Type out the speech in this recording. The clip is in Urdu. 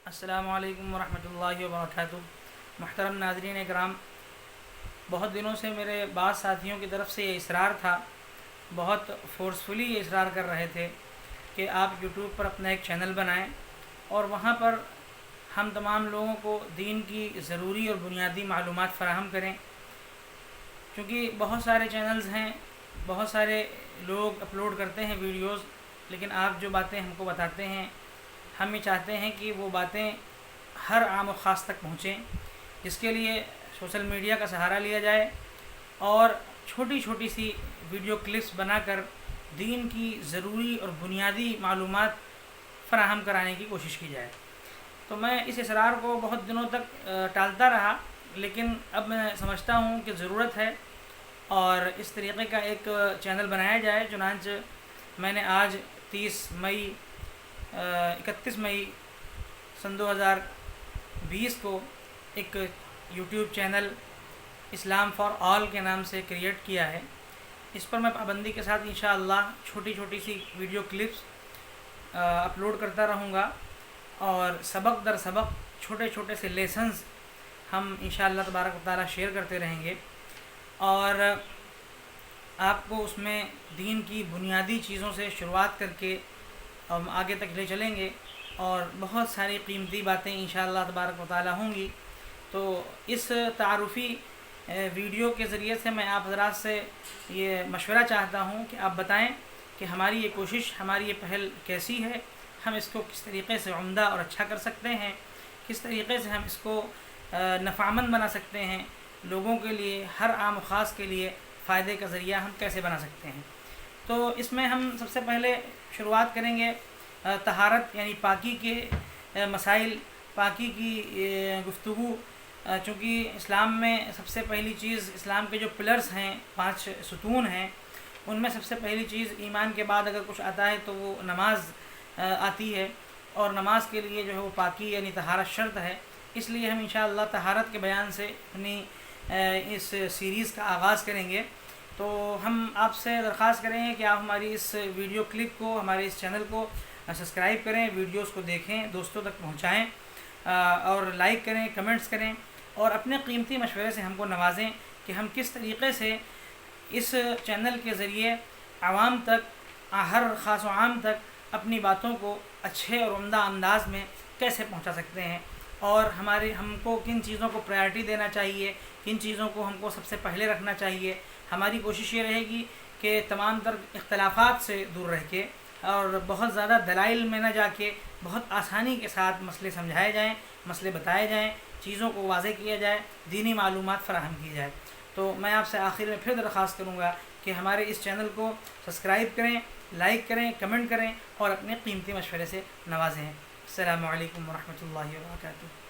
السلام علیکم ورحمۃ اللہ وبرکاتہ۔ محترم ناظرین اکرام، بہت دنوں سے میرے بعض ساتھیوں کی طرف سے یہ اصرار تھا، بہت فورسفلی یہ اصرار کر رہے تھے کہ آپ یوٹیوب پر اپنا ایک چینل بنائیں اور وہاں پر ہم تمام لوگوں کو دین کی ضروری اور بنیادی معلومات فراہم کریں، کیونکہ بہت سارے چینلز ہیں، بہت سارے لوگ اپلوڈ کرتے ہیں ویڈیوز، لیکن آپ جو باتیں ہم کو بتاتے ہیں، ہم یہ چاہتے ہیں کہ وہ باتیں ہر عام و خاص تک پہنچیں، جس کے لیے سوشل میڈیا کا سہارا لیا جائے اور چھوٹی چھوٹی سی ویڈیو کلپس بنا کر دین کی ضروری اور بنیادی معلومات فراہم کرانے کی کوشش کی جائے۔ تو میں اس اصرار کو بہت دنوں تک ٹالتا رہا، لیکن اب میں سمجھتا ہوں کہ ضرورت ہے اور اس طریقے کا ایک چینل بنایا جائے۔ چنانچہ میں نے آج 31 مئی سن 2020 کو ایک YouTube channel Islam for all کے نام سے کریٹ کیا ہے۔ اس پر میں پابندی کے ساتھ انشاءاللہ چھوٹی چھوٹی سی ویڈیو کلپس اپلوڈ کرتا رہوں گا اور سبق در سبق چھوٹے چھوٹے سے لیسنز ہم انشاءاللہ تبارک و تعالی شیئر کرتے رہیں گے اور آپ کو اس میں دین کی بنیادی چیزوں سے شروعات کر کے ہم آگے تک لے چلیں گے اور بہت ساری قیمتی باتیں انشاءاللہ تبارک و تعالی ہوں گی۔ تو اس تعارفی ویڈیو کے ذریعے سے میں آپ حضرات سے یہ مشورہ چاہتا ہوں کہ آپ بتائیں کہ ہماری یہ کوشش، ہماری یہ پہل کیسی ہے، ہم اس کو کس طریقے سے عمدہ اور اچھا کر سکتے ہیں، کس طریقے سے ہم اس کو نفعمند بنا سکتے ہیں، لوگوں کے لیے، ہر عام و خاص کے لیے فائدے کا ذریعہ ہم کیسے بنا سکتے ہیں۔ تو اس میں ہم سب سے پہلے شروعات کریں گے طہارت یعنی پاکی کے مسائل، پاکی کی گفتگو، چونکہ اسلام میں سب سے پہلی چیز، اسلام کے جو پلرز ہیں، 5 ستون ہیں، ان میں سب سے پہلی چیز ایمان کے بعد اگر کچھ آتا ہے تو وہ نماز آتی ہے، اور نماز کے لیے جو ہے وہ پاکی یعنی طہارت شرط ہے۔ اس لیے ہم انشاءاللہ طہارت کے بیان سے اپنی اس سیریز کا آغاز کریں گے۔ تو ہم آپ سے درخواست کریں گے کہ آپ ہماری اس ویڈیو کلپ کو، ہمارے اس چینل کو سبسکرائب کریں، ویڈیوز کو دیکھیں، دوستوں تک پہنچائیں اور لائک کریں، کمنٹس کریں اور اپنے قیمتی مشورے سے ہم کو نوازیں کہ ہم کس طریقے سے اس چینل کے ذریعے عوام تک، ہر خاص و عام تک اپنی باتوں کو اچھے اور عمدہ انداز میں کیسے پہنچا سکتے ہیں، اور ہم کو کن چیزوں کو پرائرٹی دینا چاہیے، کن چیزوں کو ہم کو سب سے پہلے رکھنا چاہیے۔ ہماری کوشش یہ رہے گی کہ تمام تر اختلافات سے دور رہ کے اور بہت زیادہ دلائل میں نہ جا کے بہت آسانی کے ساتھ مسئلے سمجھائے جائیں، مسئلے بتائے جائیں، چیزوں کو واضح کیا جائے، دینی معلومات فراہم کی جائے۔ تو میں آپ سے آخر میں پھر درخواست کروں گا کہ ہمارے اس چینل کو سبسکرائب کریں، لائک کریں، کمنٹ کریں اور اپنے قیمتی مشورے سے نوازیں۔ السلام علیکم ورحمۃ اللہ وبرکاتہ۔